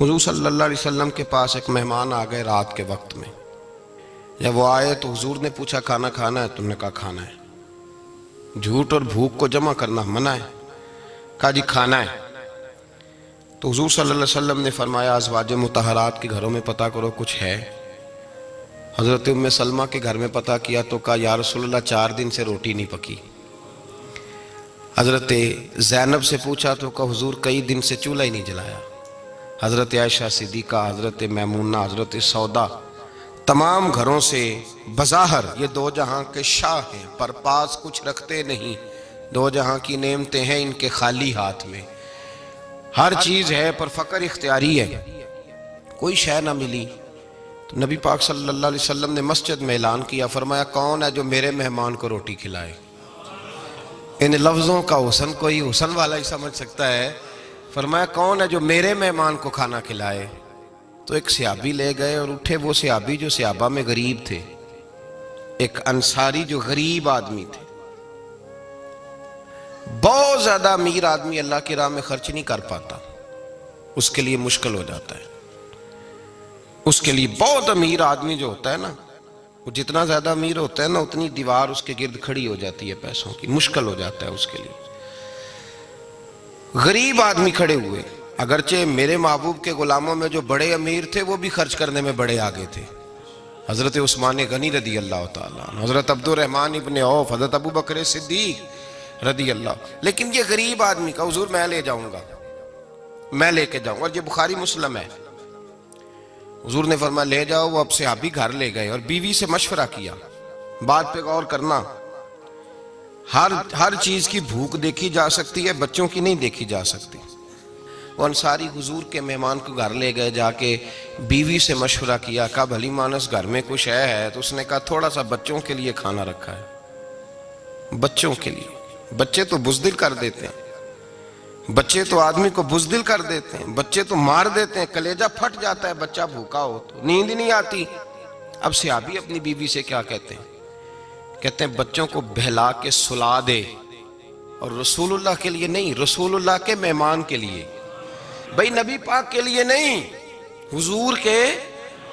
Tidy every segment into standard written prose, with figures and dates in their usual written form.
حضور صلی اللہ علیہ وسلم کے پاس ایک مہمان آ گئے رات کے وقت میں. جب وہ آئے تو حضور نے پوچھا کھانا کھانا ہے؟ تم نے کہا کھانا ہے. جھوٹ اور بھوک کو جمع کرنا منع ہے. کہا جی کھانا ہے. تو حضور صلی اللہ علیہ وسلم نے فرمایا ازواج مطہرات کے گھروں میں پتہ کرو کچھ ہے. حضرت ام سلمہ کے گھر میں پتہ کیا تو کہا یا رسول اللہ 4 دن سے روٹی نہیں پکی. حضرت زینب سے پوچھا تو کہا حضور کئی دن سے چولہا ہی نہیں جلایا. حضرت عائشہ صدیقہ، حضرت میمونہ، حضرت سودا، تمام گھروں سے بظاہر یہ 2 جہاں کے شاہ ہیں پر پاس کچھ رکھتے نہیں. 2 جہاں کی نعمتیں ہیں ان کے خالی ہاتھ میں. ہر چیز ہے پر فقر اختیاری ہے. کوئی شے نہ ملی تو نبی پاک صلی اللہ علیہ وسلم نے مسجد میں اعلان کیا، فرمایا کون ہے جو میرے مہمان کو روٹی کھلائے؟ ان لفظوں کا حسن کوئی حسن والا ہی سمجھ سکتا ہے. فرمایا کون ہے جو میرے مہمان کو کھانا کھلائے؟ تو ایک صحابی لے گئے اور اٹھے وہ صحابی جو صحابہ میں غریب تھے، ایک انصاری جو غریب آدمی تھے. بہت زیادہ امیر آدمی اللہ کی راہ میں خرچ نہیں کر پاتا، اس کے لیے مشکل ہو جاتا ہے. اس کے لیے بہت امیر آدمی جو ہوتا ہے نا، وہ جتنا زیادہ امیر ہوتا ہے نا اتنی دیوار اس کے گرد کھڑی ہو جاتی ہے پیسوں کی، مشکل ہو جاتا ہے اس کے لیے. غریب آدمی کھڑے ہوئے. اگرچہ میرے محبوب کے غلاموں میں جو بڑے امیر تھے وہ بھی خرچ کرنے میں بڑے آگے تھے. حضرت عثمان غنی رضی اللہ تعالیٰ عنہ، حضرت عبد الرحمن ابن عوف، حضرت ابو بکر صدیق رضی اللہ. لیکن یہ غریب آدمی کا حضور میں لے جاؤں گا، میں لے کے جاؤں گا. اور یہ بخاری مسلم ہے. حضور نے فرمایا لے جاؤ. وہ اب صحابی گھر لے گئے اور بیوی سے مشورہ کیا. بات پہ غور کرنا، ہر چیز کی بھوک دیکھی جا سکتی ہے، بچوں کی نہیں دیکھی جا سکتی. وہ انصاری حضور کے مہمان کو گھر لے گئے، جا کے بیوی سے مشورہ کیا. کہا بھلی مانس گھر میں کچھ ہے؟ تو اس نے کہا تھوڑا سا بچوں کے لیے کھانا رکھا ہے. بچوں کے لیے. بچے تو بزدل کر دیتے ہیں، بچے تو آدمی کو بزدل کر دیتے ہیں، بچے تو مار دیتے ہیں، کلیجہ پھٹ جاتا ہے بچہ بھوکا ہو تو، نیند ہی نہیں آتی. اب صحابی اپنی بیوی سے کیا کہتے ہیں؟ کہتے ہیں بچوں کو بہلا کے سلا دے، اور رسول اللہ کے لیے نہیں، رسول اللہ کے مہمان کے لیے. بھئی نبی پاک کے لیے نہیں، حضور کے.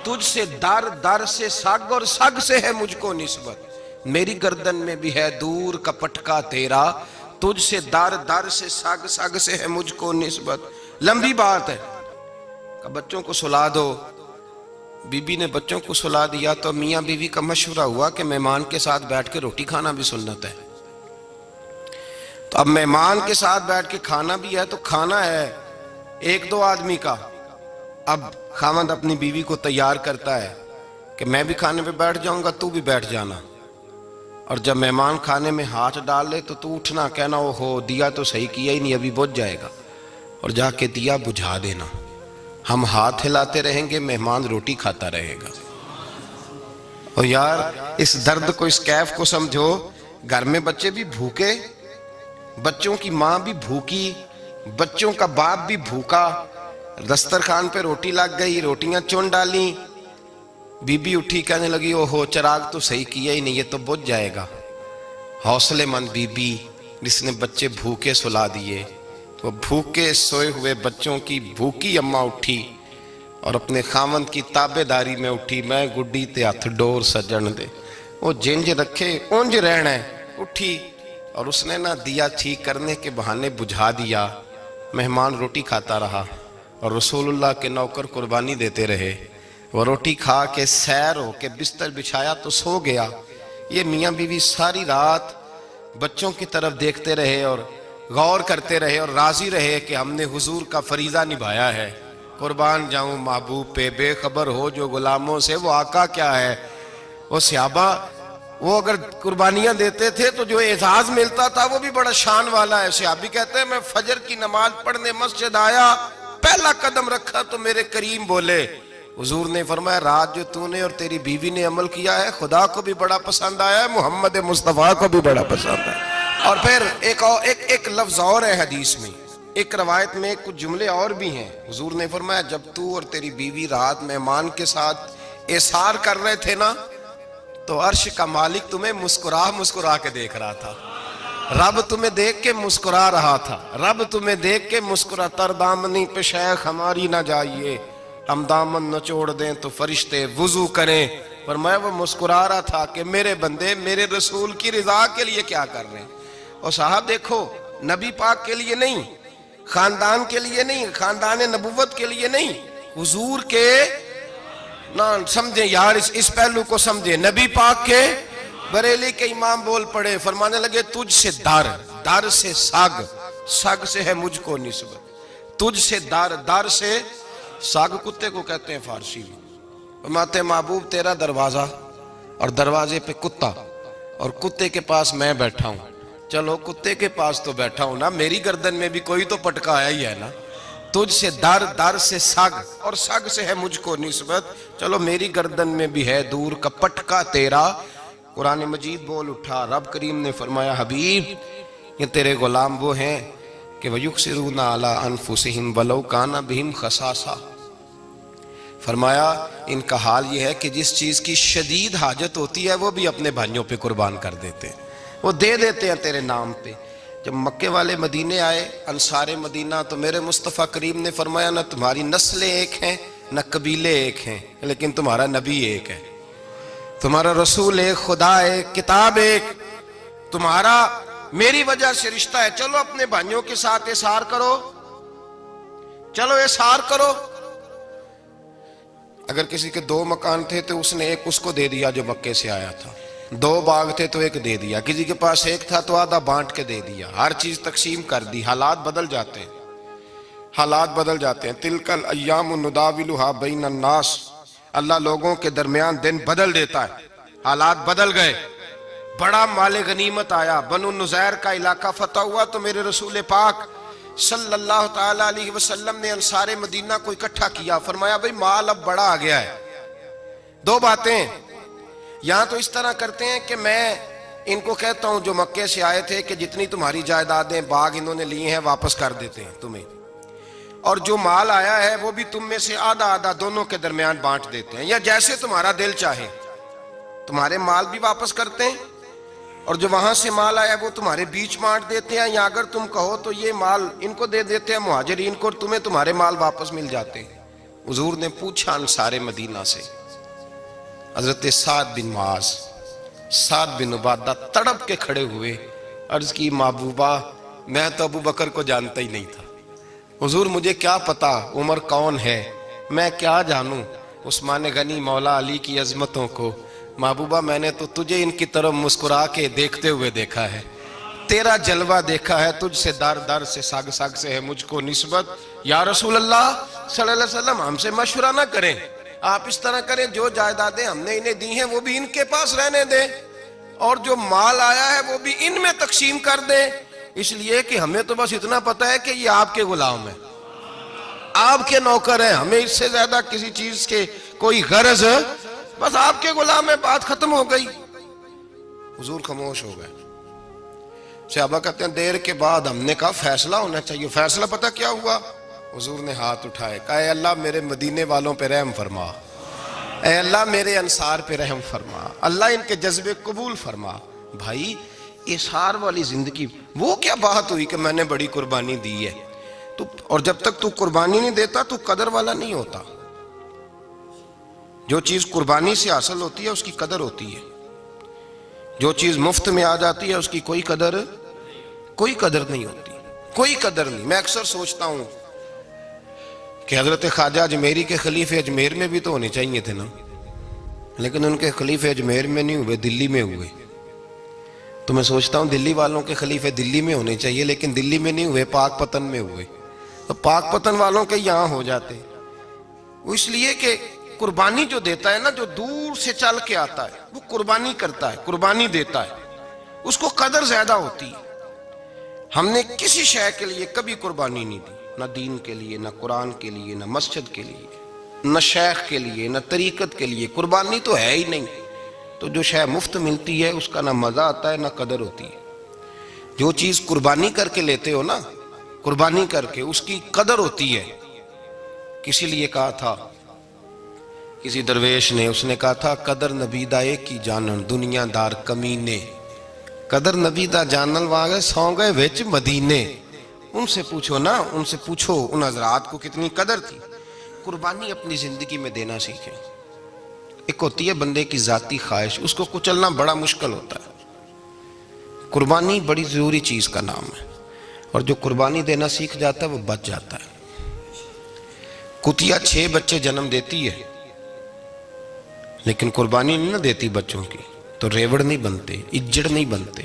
تجھ سے در در سے سگ اور سگ سے ہے مجھ کو نسبت، میری گردن میں بھی ہے دور کا پٹکا تیرا. تجھ سے در در سے سگ سگ سے ہے مجھ کو نسبت. لمبی بات ہے. کہ بچوں کو سلا دو. بی بی نے بچوں کو سلا دیا تو میاں بیوی کا مشورہ ہوا کہ مہمان کے ساتھ بیٹھ کے روٹی کھانا بھی سنت ہے. تو اب مہمان کے ساتھ بیٹھ کے کھانا بھی ہے تو کھانا ہے 1-2 آدمی کا. اب خاوند اپنی بیوی کو تیار کرتا ہے کہ میں بھی کھانے پہ بیٹھ جاؤں گا، تو بھی بیٹھ جانا. اور جب مہمان کھانے میں ہاتھ ڈال لے تو اٹھنا، کہنا او ہو دیا تو صحیح کیا ہی نہیں، ابھی بجھ جائے گا. اور جا کے دیا بجھا دینا. ہم ہاتھ ہلاتے رہیں گے، مہمان روٹی کھاتا رہے گا. اور یار اس درد کو، اس کیف کو سمجھو. گھر میں بچے بھی بھوکے، بچوں کی ماں بھی بھوکی، بچوں کا باپ بھی بھوکا. دسترخوان پہ روٹی لگ گئی، روٹیاں چون ڈالیں. بی بی اٹھی کہنے لگی او ہو چراغ تو صحیح کیا ہی نہیں، یہ تو بجھ جائے گا. حوصلے مند بی بی جس نے بچے بھوکے سلا دیے. وہ بھوکے سوئے ہوئے بچوں کی بھوکی اماں اٹھی اور اپنے خاوند کی تابع داری میں اٹھی. میں گڈی تے ہتھ ڈور سجن دے، وہ جنج رکھے اونج رہنا ہے. اٹھی اور اس نے نہ دیا ٹھیک کرنے کے بہانے بجھا دیا. مہمان روٹی کھاتا رہا اور رسول اللہ کے نوکر قربانی دیتے رہے. وہ روٹی کھا کے سیر ہو کے بستر بچھایا تو سو گیا. یہ میاں بیوی ساری رات بچوں کی طرف دیکھتے رہے اور غور کرتے رہے اور راضی رہے کہ ہم نے حضور کا فریضہ نبھایا ہے. قربان جاؤں محبوب پہ، بے خبر ہو جو غلاموں سے وہ آقا کیا ہے. وہ صحابہ وہ اگر قربانیاں دیتے تھے تو جو اعزاز ملتا تھا وہ بھی بڑا شان والا ہے. صحابی کہتے ہیں میں فجر کی نماز پڑھنے مسجد آیا، پہلا قدم رکھا تو میرے کریم بولے. حضور نے فرمایا رات جو تو نے اور تیری بیوی نے عمل کیا ہے خدا کو بھی بڑا پسند آیا ہے، محمد مصطفیٰ کو بھی بڑا پسند ہے. اور پھر ایک لفظ اور ہے حدیث میں، ایک روایت میں کچھ جملے اور بھی ہیں. حضور نے فرمایا جب تو اور تیری بیوی رات مہمان کے ساتھ احسار کر رہے تھے نا تو عرش کا مالک تمہیں مسکرا مسکرا کے دیکھ رہا تھا. رب تمہیں دیکھ کے مسکرا رہا تھا، رب تمہیں دیکھ کے مسکرا، تر دامنی پہ شیخ ہماری نہ جائیے، ہم دامن نچوڑ دیں تو فرشتے وضو کریں۔ فرمایا وہ مسکرا رہا تھا کہ میرے بندے میرے رسول کی رضا کے لیے کیا کر رہے ہیں۔ اور صاحب دیکھو، نبی پاک کے لیے نہیں، خاندان کے لیے نہیں، خاندان نبوت کے لیے نہیں، حضور کے نہ سمجھیں یار، اس پہلو کو سمجھیں، نبی پاک کے بریلی کے امام بول پڑے، فرمانے لگے تجھ سے در، در سے سگ، سگ سے ہے مجھ کو نسبت، تجھ سے در، در سے سگ کتے کو کہتے ہیں فارسی میں۔ فرماتے محبوب تیرا دروازہ اور دروازے پہ کتا اور کتے کے پاس میں بیٹھا ہوں، چلو کتے کے پاس تو بیٹھا ہوں نا، میری گردن میں بھی کوئی تو پٹکا آیا ہی ہے نا، تجھ سے در، در سے سگ اور سگ سے ہے مجھ کو نسبت، چلو میری گردن میں بھی ہے دور کا پٹکا تیرا۔ قرآن مجید بول اٹھا، رب کریم نے فرمایا حبیب یہ تیرے غلام وہ ہیں کہ وَيُقْصِرُونَ عَلَىٰ أَنفُسِهِمْ وَلَوْ كَانَ بِهِمْ خَصَاصَةٌ، فرمایا ان کا حال یہ ہے کہ جس چیز کی شدید حاجت ہوتی ہے وہ بھی اپنے بھائیوں پہ قربان کر دیتے ہیں، وہ دے دیتے ہیں تیرے نام پہ۔ جب مکے والے مدینے آئے، انصار مدینہ، تو میرے مصطفیٰ کریم نے فرمایا نہ تمہاری نسلیں ایک ہیں نہ قبیلے ایک ہیں، لیکن تمہارا نبی ایک ہے، تمہارا رسول ایک، خدا ایک، کتاب ایک، تمہارا میری وجہ سے رشتہ ہے، چلو اپنے بھائیوں کے ساتھ احسار کرو، چلو احسار کرو۔ اگر کسی کے 2 مکان تھے تو اس نے ایک اس کو دے دیا جو مکے سے آیا تھا، 2 باغ تھے تو ایک دے دیا، کسی کے پاس ایک تھا تو آدھا بانٹ کے دے دیا، ہر چیز تقسیم کر دی۔ حالات بدل جاتے ہیں، حالات بدل جاتے ہیں، تلک الایام نداولھا بین الناس، اللہ لوگوں کے درمیان دن بدل دیتا ہے، حالات بدل گئے، بڑا مال غنیمت آیا، بنو نزیر کا علاقہ فتح ہوا تو میرے رسول پاک صلی اللہ تعالیٰ علیہ وسلم نے انصار مدینہ کو اکٹھا کیا، فرمایا بھئی مال اب بڑا آ گیا ہے، 2 باتیں، یہاں تو اس طرح کرتے ہیں کہ میں ان کو کہتا ہوں جو مکے سے آئے تھے کہ جتنی تمہاری جائیدادیں باغ انہوں نے لیے ہیں واپس کر دیتے ہیں تمہیں، اور جو مال آیا ہے وہ بھی تم میں سے آدھا آدھا دونوں کے درمیان بانٹ دیتے ہیں، یا جیسے تمہارا دل چاہے، تمہارے مال بھی واپس کرتے ہیں اور جو وہاں سے مال آیا وہ تمہارے بیچ بانٹ دیتے ہیں، یا اگر تم کہو تو یہ مال ان کو دے دیتے ہیں مہاجرین کو اور تمہیں تمہارے مال واپس مل جاتے ہیں۔ حضور نے پوچھا انصار مدینہ سے، حضرت سعد بن معاذ، سعد بن عبادہ تڑپ کے کھڑے ہوئے، عرض کی محبوبہ میں تو ابو بکر کو جانتا ہی نہیں تھا، حضور مجھے کیا پتا عمر کون ہے، میں کیا جانوں عثمان غنی مولا علی کی عظمتوں کو، محبوبہ میں نے تو تجھے ان کی طرف مسکرا کے دیکھتے ہوئے دیکھا ہے، تیرا جلوہ دیکھا ہے، تجھ سے در در سے سگ سگ سے ہے مجھ کو نسبت، یا رسول اللہ صلی اللہ علیہ وسلم ہم سے مشورہ نہ کریں، آپ اس طرح کریں جو جائیدادیں ہم نے انہیں دی ہیں وہ بھی ان کے پاس رہنے دیں اور جو مال آیا ہے وہ بھی ان میں تقسیم کر دیں، اس لیے کہ ہمیں تو بس اتنا پتا ہے کہ یہ آپ کے غلام ہیں، آپ کے نوکر ہیں، ہمیں اس سے زیادہ کسی چیز کے کوئی غرض، بس آپ کے غلام ہے، بات ختم ہو گئی۔ حضور خاموش ہو گئے، صحابہ کہتے ہیں دیر کے بعد ہم نے کہا فیصلہ ہونا چاہیے، فیصلہ پتہ کیا ہوا؟ حضور نے ہاتھ اٹھائے، کہا اے اللہ میرے مدینے والوں پہ رحم فرما، اے اللہ میرے انصار پہ رحم فرما، اللہ ان کے جذبے قبول فرما۔ بھائی احسار والی زندگی وہ کیا بات ہوئی کہ میں نے بڑی قربانی دی ہے، اور جب تک تو قربانی نہیں دیتا تو قدر والا نہیں ہوتا، جو چیز قربانی سے حاصل ہوتی ہے اس کی قدر ہوتی ہے، جو چیز مفت میں آ جاتی ہے اس کی کوئی قدر نہیں ہوتی، کوئی قدر نہیں۔ میں اکثر سوچتا ہوں کہ حضرت خواجہ اجمیری کے خلیفے اجمیر میں بھی تو ہونے چاہیے تھے نا، لیکن ان کے خلیفے اجمیر میں نہیں ہوئے، دلی میں ہوئے۔ تو میں سوچتا ہوں دلی والوں کے خلیفے دلی میں ہونے چاہیے، لیکن دلی میں نہیں ہوئے، پاک پتن میں ہوئے، تو پاک پتن والوں کے یہاں ہو جاتے، وہ اس لیے کہ قربانی جو دیتا ہے نا، جو دور سے چل کے آتا ہے وہ قربانی کرتا ہے، قربانی دیتا ہے، اس کو قدر زیادہ ہوتی ہے۔ ہم نے کسی شے کے لیے کبھی قربانی نہیں دی، نہ دین کے لیے، نہ قرآن کے لیے، نہ مسجد کے لیے، نہ شیخ کے لیے، نہ طریقت کے لیے، قربانی تو ہے ہی نہیں۔ تو جو شے مفت ملتی ہے اس کا نہ مزہ آتا ہے نہ قدر ہوتی ہے، جو چیز قربانی کر کے لیتے ہو نا، قربانی کر کے اس کی قدر ہوتی ہے۔ کسی لیے کہا تھا کسی درویش نے، اس نے کہا تھا قدر نبیدہ ایک کی جانن دنیا دار کمینے، قدر نبی دا جانن واگے سو گئے وچ مدینے. ان سے پوچھو نا، ان سے پوچھو ان حضرات کو کتنی قدر تھی. قربانی اپنی زندگی میں دینا سیکھیں. ایک ہوتی ہے بندے کی ذاتی خواہش، اس کو کچلنا بڑا مشکل ہوتا ہے. قربانی بڑی ضروری چیز کا نام ہے، اور جو قربانی دینا سیکھ جاتا ہے وہ بچ جاتا ہے. کتیا 6 بچے جنم دیتی ہے لیکن قربانی نہیں نہ دیتی بچوں کی، تو ریوڑ نہیں بنتے، اجڑ نہیں بنتے.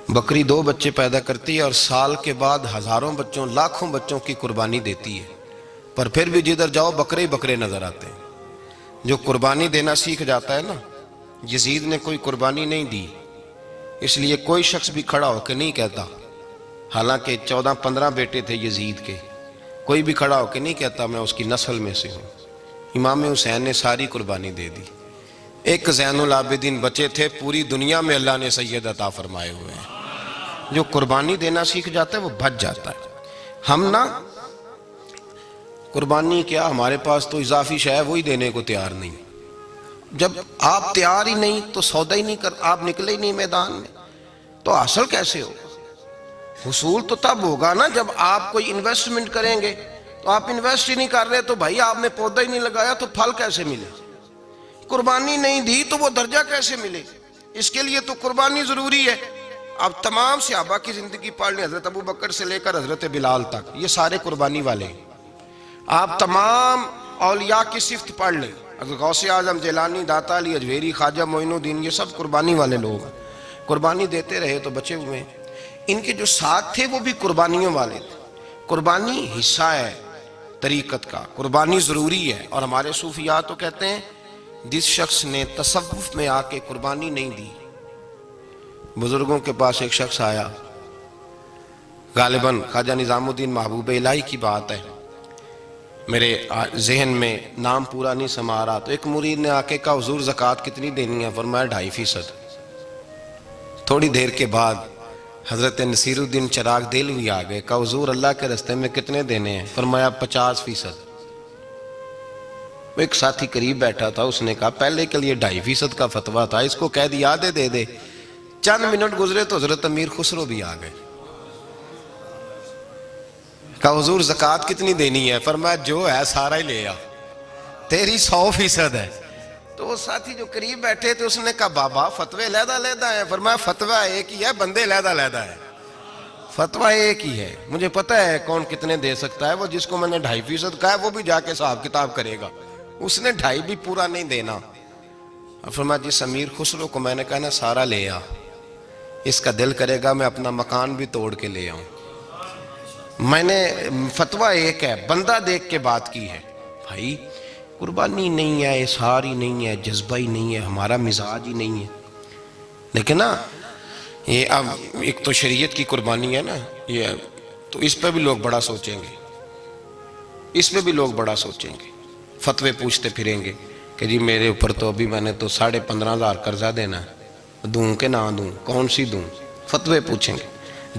بکری 2 بچے پیدا کرتی ہے اور سال کے بعد ہزاروں بچوں، لاکھوں بچوں کی قربانی دیتی ہے، پر پھر بھی جدھر جاؤ بکرے ہی بکرے نظر آتے ہیں. جو قربانی دینا سیکھ جاتا ہے نا، یزید نے کوئی قربانی نہیں دی، اس لیے کوئی شخص بھی کھڑا ہو کے نہیں کہتا، حالانکہ 14-15 بیٹے تھے یزید کے، کوئی بھی کھڑا ہو کے نہیں کہتا میں اس کی نسل میں سے ہوں. امام حسین نے ساری قربانی دے دی. ایک زین العابدین بچے تھے، پوری دنیا میں اللہ نے سید عطا فرمائے ہوئے ہیں. جو قربانی دینا سیکھ جاتا ہے وہ بچ جاتا ہے. ہم نا قربانی کیا، ہمارے پاس تو اضافی شے ہے وہی دینے کو تیار نہیں. جب آپ تیار ہی نہیں تو سودا ہی نہیں کر، آپ نکلے ہی نہیں میدان میں، تو حاصل کیسے ہو؟ حصول تو تب ہوگا نا جب آپ کوئی انویسٹمنٹ کریں گے. تو آپ انویسٹ ہی نہیں کر رہے تو بھائی آپ نے پودا ہی نہیں لگایا تو پھل کیسے ملے؟ قربانی نہیں دی تو وہ درجہ کیسے ملے؟ اس کے لیے تو قربانی ضروری ہے. اب تمام صحابہ کی زندگی پڑھ لیں، حضرت ابو بکر سے لے کر حضرت بلال تک، یہ سارے قربانی والے ہیں. آپ تمام اولیاء کی صفت پڑھ لیں، حضرت غوث اعظم، جیلانی، داتا علی اجویری، خواجہ معین الدین، یہ سب قربانی والے لوگ ہیں. قربانی دیتے رہے تو بچے ہوئے ہیں. ان کے جو ساتھ تھے وہ بھی قربانیوں والے تھے. قربانی حصہ ہے طریقت کا، قربانی ضروری ہے. اور ہمارے صوفیاء تو کہتے ہیں جس شخص نے تصوف میں آ کے قربانی نہیں دی. بزرگوں کے پاس ایک شخص آیا، غالباً خواجہ نظام الدین محبوب الہی کی بات ہے، میرے ذہن میں نام پورا نہیں سما رہا. تو ایک مرید نے آ کے کہا حضور زکوٰۃ کتنی دینی ہے؟ فرمایا 2.5%. تھوڑی دیر کے بعد حضرت نصیر الدین چراغ دہلوی آ گئے، کہا حضور اللہ کے راستے میں کتنے دینے ہیں؟ فرمایا 50%. ایک ساتھی قریب بیٹھا تھا، اس نے کہا پہلے کے لیے 2.5% کا فتویٰ تھا، اس کو کہہ دیا دے دے. چند منٹ گزرے تو حضرت امیر خسرو بھی آ گئے، کہا حضور زکوٰۃ کتنی دینی ہے؟ فرمایا جو ہے سارا ہی لے آ، تیری 100% ہے. تو وہ ساتھی جو قریب بیٹھے تھے اس نے کہا بابا فتوے علیحدہ علیحدہ ہیں. فرمایا فتویٰ ایک ہی ہے، بندے علیحدہ علیحدہ ہے. فتویٰ ایک ہی ہے، مجھے پتہ ہے کون کتنے دے سکتا ہے. وہ جس کو میں نے 2.5% کہا ہے وہ بھی جا کے حساب کتاب کرے گا، اس نے 2.5 بھی پورا نہیں دینا. فرمایا جس امیر خسرو کو میں نے کہا نا سارا لے آ، اس کا دل کرے گا میں اپنا مکان بھی توڑ کے لے آؤں. میں نے فتویٰ ایک ہے، بندہ دیکھ کے بات کی ہے. بھائی قربانی نہیں ہے، اظہار ہی نہیں ہے، جذبہ ہی نہیں ہے، ہمارا مزاج ہی نہیں ہے. لیکن نا یہ اب ایک تو شریعت کی قربانی ہے نا، یہ تو اس پہ بھی لوگ بڑا سوچیں گے، اس پہ بھی لوگ بڑا سوچیں گے. فتوے پوچھتے پھریں گے کہ جی میرے اوپر تو ابھی میں نے تو 15,500 قرضہ دینا ہے، دوں کہ نہ دوں، کون سی دوں؟ فتوے پوچھیں گے.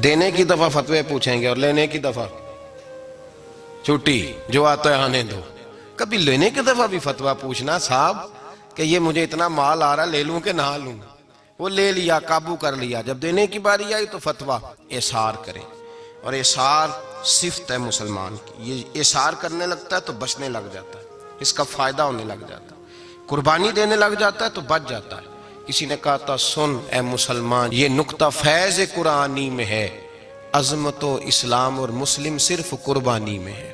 دینے کی دفعہ فتوے پوچھیں گے اور لینے کی دفعہ چھٹی، جو آتا ہے آنے دو. کبھی لینے کی دفعہ بھی فتویٰ پوچھنا صاحب کہ یہ مجھے اتنا مال آ رہا لے لوں کہ نہ لوں. وہ لے لیا، قابو کر لیا. جب دینے کی باری آئی تو فتویٰ احصار کریں. اور احصار صفت ہے مسلمان کی، یہ احصار کرنے لگتا ہے تو بچنے لگ جاتا ہے، اس کا فائدہ ہونے لگ جاتا ہے. قربانی دینے لگ جاتا ہے تو بچ جاتا ہے. کسی نے کہا تھا سن اے مسلمان، یہ نکتہ فیض قرآنی میں ہے، عظمت و اسلام اور مسلم صرف قربانی میں ہے.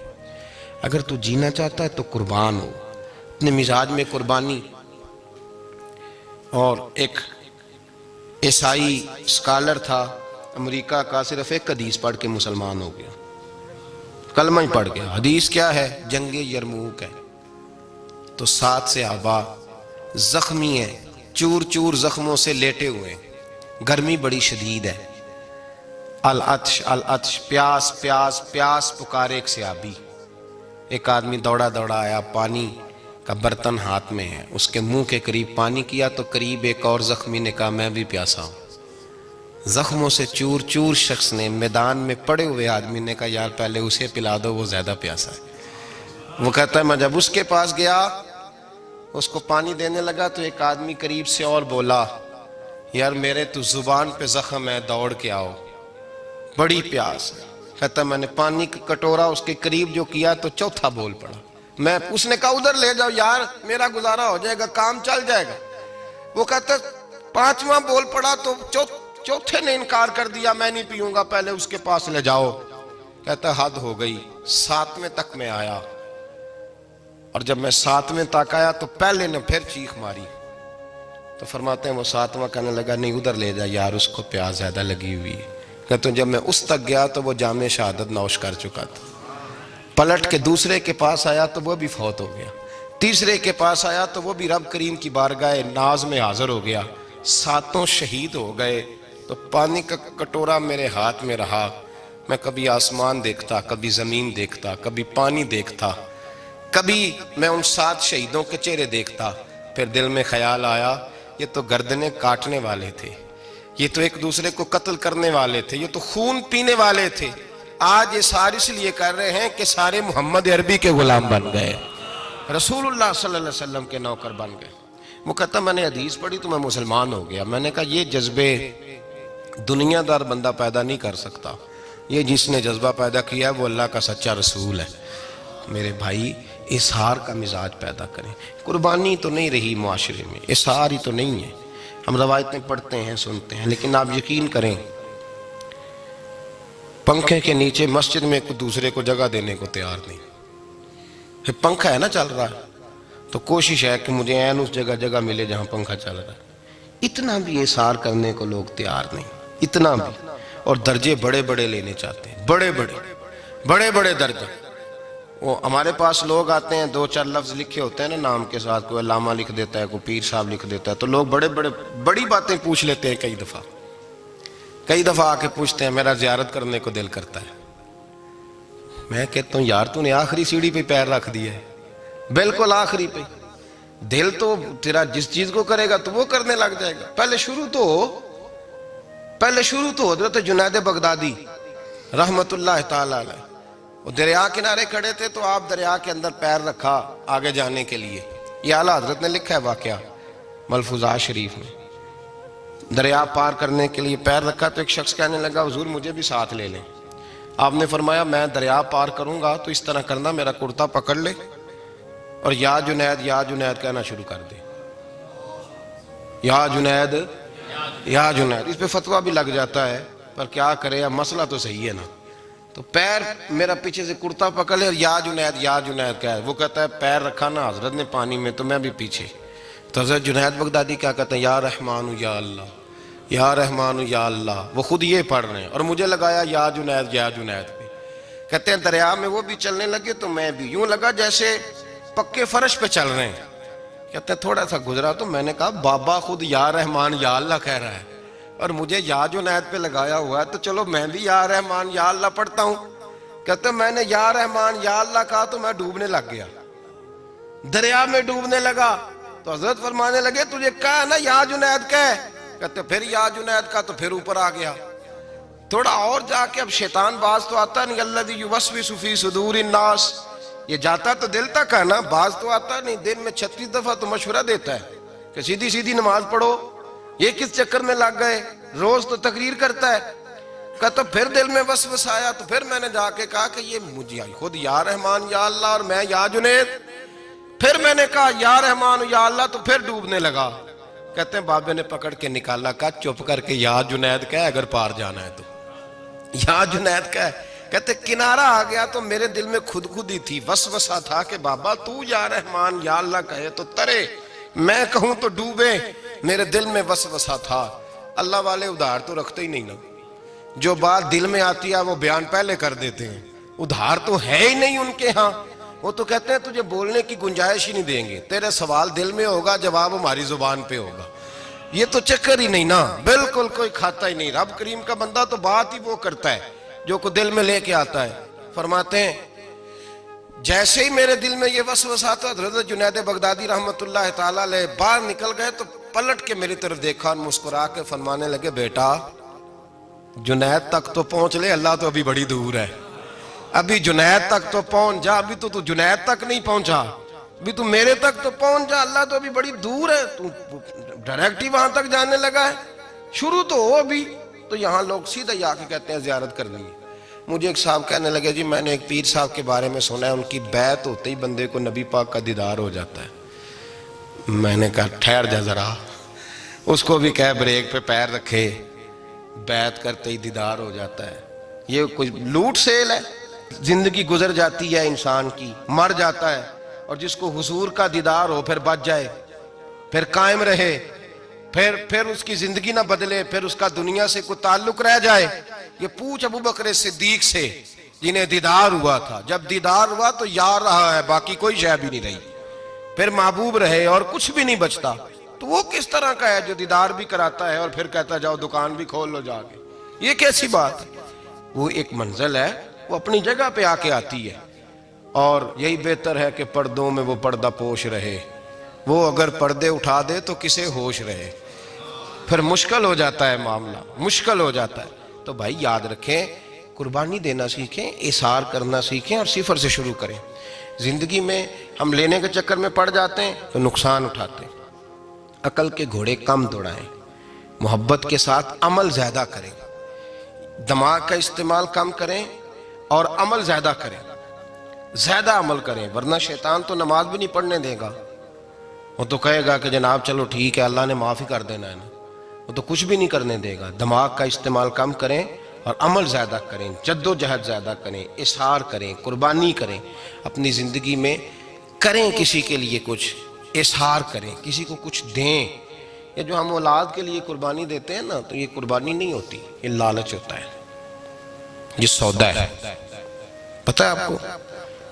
اگر تو جینا چاہتا ہے تو قربان ہو، اپنے مزاج میں قربانی. اور ایک عیسائی اسکالر تھا امریکہ کا، صرف ایک حدیث پڑھ کے مسلمان ہو گیا، کلمہ ہی پڑھ گیا. حدیث کیا ہے؟ جنگ یرموک ہے. تو 7 صحابہ زخمی ہیں، چور چور زخموں سے لیٹے ہوئے، گرمی بڑی شدید ہے. العطش العطش، پیاس پیاس پیاس پکارے ایک صحابی. ایک آدمی دوڑا دوڑا آیا، پانی کا برتن ہاتھ میں ہے، اس کے منہ کے قریب پانی کیا تو قریب ایک اور زخمی نے کہا میں بھی پیاسا ہوں. زخموں سے چور چور شخص نے، میدان میں پڑے ہوئے آدمی نے کہا یار پہلے اسے پلا دو، وہ زیادہ پیاسا ہے. وہ کہتا ہے میں جب اس کے پاس گیا، اس کو پانی دینے لگا تو ایک آدمی قریب سے اور بولا یار میرے تو زبان پہ زخم ہے، دوڑ کے آؤ، بڑی پیاس ہے۔ کہتا میں نے پانی کا کٹورا اس کے قریب جو کیا تو چوتھا بول پڑا۔ اس نے کہا ادھر لے جاؤ یار، میرا گزارا ہو جائے گا، کام چل جائے گا۔ وہ کہتا پانچواں بول پڑا تو چوتھے نے انکار کر دیا، میں نہیں پیوں گا، پہلے اس کے پاس لے جاؤ۔ کہتا حد ہو گئی۔ ساتویں تک میں آیا، اور جب میں ساتویں تک آیا تو پہلے نے پھر چیخ ماری۔ تو فرماتے ہیں وہ ساتواں کہنے لگا نہیں ادھر لے جا یار، اس کو پیاس زیادہ لگی ہوئی ہے۔ کہتے ہیں جب میں اس تک گیا تو وہ جام شہادت نوش کر چکا تھا۔ پلٹ کے دوسرے کے پاس آیا تو وہ بھی فوت ہو گیا۔ تیسرے کے پاس آیا تو وہ بھی رب کریم کی بارگاہ ناز میں حاضر ہو گیا۔ ساتوں شہید ہو گئے۔ تو پانی کا کٹورا میرے ہاتھ میں رہا، میں کبھی آسمان دیکھتا، کبھی زمین دیکھتا، کبھی پانی دیکھتا، کبھی میں ان 7 شہیدوں کے چہرے دیکھتا۔ پھر دل میں خیال آیا یہ تو گردنیں کاٹنے والے تھے، یہ تو ایک دوسرے کو قتل کرنے والے تھے، یہ تو خون پینے والے تھے۔ آج یہ سارے اس لیے کر رہے ہیں کہ سارے محمد عربی کے غلام بن گئے، رسول اللہ صلی اللہ علیہ وسلم کے نوکر بن گئے۔ وہ کہتا میں نے حدیث پڑھی تو میں مسلمان ہو گیا۔ میں نے کہا یہ جذبے دنیا دار بندہ پیدا نہیں کر سکتا، یہ جس نے جذبہ پیدا کیا ہے وہ اللہ کا سچا رسول ہے۔ میرے بھائی اظہار کا مزاج پیدا کریں۔ قربانی تو نہیں رہی معاشرے میں، اظہار ہی تو نہیں ہے۔ ہم روایتیں پڑھتے ہیں سنتے ہیں، لیکن آپ یقین کریں پنکھے کے نیچے مسجد میں کوئی دوسرے کو جگہ دینے کو تیار نہیں۔ پھر پنکھا ہے نا چل رہا ہے تو کوشش ہے کہ مجھے عین اس جگہ ملے جہاں پنکھا چل رہا ہے۔ اتنا بھی اظہار کرنے کو لوگ تیار نہیں، اتنا بھی۔ اور درجے بڑے بڑے لینے چاہتے ہیں، بڑے بڑے درجے۔ وہ ہمارے پاس لوگ آتے ہیں، 2-4 لفظ لکھے ہوتے ہیں نا نام کے ساتھ، کوئی علامہ لکھ دیتا ہے، کوئی پیر صاحب لکھ دیتا ہے، تو لوگ بڑی باتیں پوچھ لیتے ہیں۔ کئی دفعہ آ کے پوچھتے ہیں میرا زیارت کرنے کو دل کرتا ہے۔ میں کہتا ہوں یار تو نے آخری سیڑھی پہ پیر رکھ دیا ہے، بالکل آخری پہ۔ دل تو تیرا جس چیز کو کرے گا تو وہ کرنے لگ جائے گا۔ پہلے شروع تو حضرت جنید بغدادی رحمت اللہ تعالی علیہ، وہ دریا کنارے کھڑے تھے تو آپ دریا کے اندر پیر رکھا آگے جانے کے لیے۔ یہ اعلیٰ حضرت نے لکھا ہے واقعہ ملفوظات شریف میں۔ دریا پار کرنے کے لیے پیر رکھا تو ایک شخص کہنے لگا حضور مجھے بھی ساتھ لے لیں۔ آپ نے فرمایا میں دریا پار کروں گا تو اس طرح کرنا، میرا کرتا پکڑ لے اور یا جنید کہنا شروع کر دے۔ یا جنید، اس پہ فتویٰ بھی لگ جاتا ہے، پر کیا کرے، اب مسئلہ تو صحیح ہے نا۔ تو پیر میرا پیچھے سے کرتا پکڑ لے اور یا جنید کہہ، وہ کہتا ہے پیر رکھا نا حضرت نے پانی میں تو میں بھی پیچھے۔ تو حضرت جنید بغدادی کیا کہتے ہیں یا رحمان یا اللہ، یا رحمان یا اللہ، وہ خود یہ پڑھ رہے ہیں اور مجھے لگایا یا جنید پہ۔ کہتے ہیں دریا میں وہ بھی چلنے لگے تو میں بھی، یوں لگا جیسے پکے فرش پہ چل رہے ہیں۔ کہتے ہیں تھوڑا سا گزرا تو میں نے کہا بابا خود یا رحمان یا اللہ کہہ رہا ہے اور مجھے یا جنید پہ لگایا ہوا ہے، تو چلو میں بھی یا رحمان یا اللہ پڑھتا ہوں۔ کہتے ہیں میں نے یا رحمان یا اللہ کہا تو میں ڈوبنے لگ گیا، دریا میں ڈوبنے لگا۔ تو حضرت فرمانے لگے تجھے کہا نا یا جنید کہہ، کہتے پھر یا جنید کا تو پھر اوپر آ گیا۔ تھوڑا اور جا کے اب شیطان باز تو آتا نہیں، الذی یوسوس فی صدور الناس، یہ جاتا تو دل تک ہے نا، باز تو آتا نہیں۔ دن میں 36 دفعہ تو مشورہ دیتا ہے کہ سیدھی نماز پڑھو، یہ کس چکر میں لگ گئے، روز تو تقریر کرتا ہے۔ کہتا پھر دل میں وسوس آیا تو پھر میں نے جا کے کہا کہ یہ مجھے خود یا رحمان یا اللہ اور میں یا جنید، پھر میں نے کہا یا رحمان یا اللہ تو پھر ڈوبنے لگا۔ کہتے ہیں بابے نے پکڑ کے نکالا، کہا چپ کر کے یا جنید کہہ اگر پار جانا ہے تو، یا جنید کہہ۔ کہتے کنارہ آ گیا تو میرے دل میں خود ہی تھی، وسوسہ تھا کہ بابا تو یا رحمان یا اللہ کہے تو ترے، میں کہوں تو ڈوبے۔ میرے دل میں وسوسہ تھا۔ اللہ والے ادھار تو رکھتے ہی نہیں نا، جو بات دل میں آتی ہے وہ بیان پہلے کر دیتے ہیں، ادھار تو ہے ہی نہیں ان کے ہاں۔ وہ تو کہتے ہیں تجھے بولنے کی گنجائش ہی نہیں دیں گے، تیرے سوال دل میں ہوگا جواب ہماری زبان پہ ہوگا۔ یہ تو چکر ہی نہیں نا، بالکل کوئی کھاتا ہی نہیں۔ رب کریم کا بندہ تو بات ہی وہ کرتا ہے جو کو دل میں لے کے آتا ہے۔ فرماتے ہیں جیسے ہی میرے دل میں یہ وسوسہ تھا، حضرت جنید بغدادی رحمت اللہ تعالیٰ علیہ باہر نکل گئے تو پلٹ کے میری طرف دیکھا اور مسکرا کے فرمانے لگے بیٹا جنید تک تو پہنچ لے، اللہ تو ابھی بڑی دور ہے، ابھی جنید تک تو پہنچ جا، ابھی تو جنید تک نہیں پہنچا، ابھی تو میرے تک تو پہنچ جا، اللہ تو ابھی بڑی دور ہے، تو ڈائریکٹ ہی وہاں تک جانے لگا ہے۔ شروع تو ہو ابھی، تو یہاں لوگ سیدھا ہی آ کے کہتے ہیں زیارت کرنی ہے۔ مجھے ایک صاحب کہنے لگے جی میں نے ایک پیر صاحب کے بارے میں سنا ہے ان کی بیعت ہوتے ہی بندے کو نبی پاک کا دیدار ہو جاتا ہے۔ میں نے کہا ٹھہر جا ذرا، اس کو بھی کہہ بریک پہ پیر رکھے، بیعت کرتے ہی دیدار ہو جاتا ہے، یہ کوئی لوٹ سیل ہے؟ زندگی گزر جاتی ہے انسان کی، مر جاتا ہے، اور جس کو حضور کا دیدار ہو پھر بچ جائے، پھر قائم رہے، پھر اس کی زندگی نہ بدلے، پھر اس کا دنیا سے کوئی تعلق رہ جائے۔ یہ پوچھ ابو بکر صدیق سے جنہیں دیدار ہوا تھا، جب دیدار ہوا تو یار رہا ہے، باقی کوئی شے بھی نہیں رہی، پھر محبوب رہے اور کچھ بھی نہیں بچتا۔ تو وہ کس طرح کا ہے جو دیدار بھی کراتا ہے اور پھر کہتا جاؤ دکان بھی کھول لو جا کے؟ یہ کیسی بات ہے؟ وہ ایک منزل ہے، وہ اپنی جگہ پہ آ کے آتی ہے، اور یہی بہتر ہے کہ پردوں میں وہ پردہ پوش رہے۔ وہ اگر پردے اٹھا دے تو کسے ہوش رہے، پھر مشکل ہو جاتا ہے معاملہ، مشکل ہو جاتا ہے۔ تو بھائی یاد رکھیں، قربانی دینا سیکھیں، اثار کرنا سیکھیں، اور صفر سے شروع کریں۔ زندگی میں ہم لینے کے چکر میں پڑ جاتے ہیں تو نقصان اٹھاتے ہیں۔ عقل کے گھوڑے کم دوڑائیں، محبت کے ساتھ عمل زیادہ کریں، دماغ کا استعمال کم کریں اور عمل زیادہ کریں، زیادہ عمل کریں، ورنہ شیطان تو نماز بھی نہیں پڑھنے دے گا۔ وہ تو کہے گا کہ جناب چلو ٹھیک ہے اللہ نے معافی کر دینا ہے نا، وہ تو کچھ بھی نہیں کرنے دے گا۔ دماغ کا استعمال کم کریں اور عمل زیادہ کریں، جد و جہد زیادہ کریں، اظہار کریں، قربانی کریں، اپنی زندگی میں کریں، کسی کے لیے کچھ اظہار کریں، کسی کو کچھ دیں۔ یہ جو ہم اولاد کے لیے قربانی دیتے ہیں نا، تو یہ قربانی نہیں ہوتی، یہ لالچ ہوتا ہے، یہ سودا ہے۔ پتہ ہے آپ کو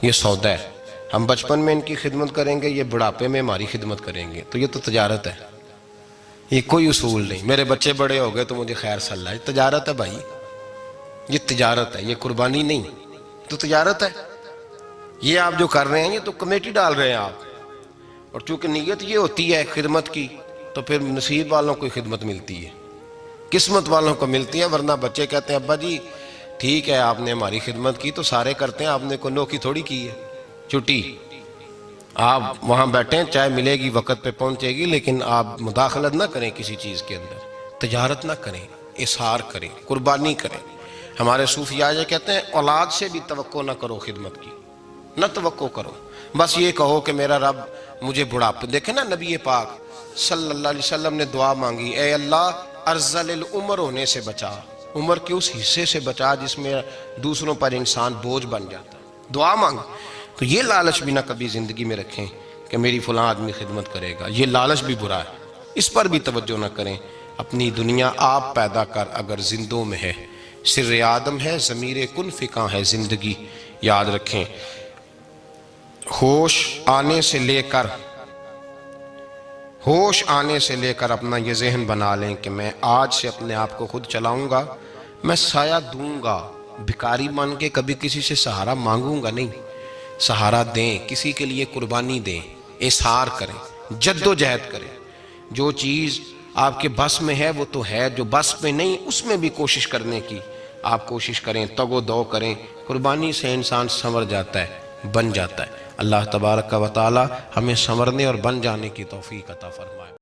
یہ سودا ہے؟ ہم بچپن میں ان کی خدمت کریں گے، یہ بڑھاپے میں ہماری خدمت کریں گے، تو یہ تو تجارت ہے، یہ کوئی اصول نہیں۔ میرے بچے بڑے ہو گئے تو مجھے خیر صلی اللہ، یہ تجارت ہے بھائی، یہ تجارت ہے، یہ قربانی نہیں، تو تجارت ہے۔ یہ آپ جو کر رہے ہیں یہ تو کمیٹی ڈال رہے ہیں آپ، اور چونکہ نیت یہ ہوتی ہے خدمت کی، تو پھر نصیب والوں کو خدمت ملتی ہے، قسمت والوں کو ملتی ہے۔ ورنہ بچے کہتے ہیں ابا جی ٹھیک ہے آپ نے ہماری خدمت کی تو سارے کرتے ہیں، آپ نے کوئی نوکی تھوڑی کی ہے، چھٹی آپ وہاں بیٹھیں، چائے ملے گی وقت پہ پہنچے گی، لیکن آپ مداخلت نہ کریں کسی چیز کے اندر، تجارت نہ کریں، اظہار کریں، قربانی کریں۔ ہمارے صوفیاء یہ کہتے ہیں اولاد سے بھی توقع نہ کرو خدمت کی، نہ توقع کرو، بس یہ کہو کہ میرا رب مجھے بڑھاپے۔ دیکھیں نا نبی پاک صلی اللہ علیہ وسلم نے دعا مانگی، اے اللہ ارذل العمر ہونے سے بچا، عمر کے اس حصے سے بچا جس میں دوسروں پر انسان بوجھ بن جاتا ہے، دعا مانگ۔ تو یہ لالچ بھی نہ کبھی زندگی میں رکھیں کہ میری فلاں آدمی خدمت کرے گا، یہ لالچ بھی برا ہے، اس پر بھی توجہ نہ کریں۔ اپنی دنیا آپ پیدا کر اگر زندوں میں ہے، سر آدم ہے، ضمیر کن فکاں ہے زندگی، یاد رکھیں۔ ہوش آنے سے لے کر اپنا یہ ذہن بنا لیں کہ میں آج سے اپنے آپ کو خود چلاؤں گا، میں سایہ دوں گا، بھکاری مان کے کبھی کسی سے سہارا مانگوں گا نہیں، سہارا دیں، کسی کے لیے قربانی دیں، اظہار کریں، جد و جہد کریں۔ جو چیز آپ کے بس میں ہے وہ تو ہے، جو بس میں نہیں اس میں بھی کوشش کرنے کی آپ کوشش کریں، تگ و دو کریں۔ قربانی سے انسان سنور جاتا ہے، بن جاتا ہے۔ اللہ تبارک و تعالی ہمیں سنورنے اور بن جانے کی توفیق عطا فرمائے۔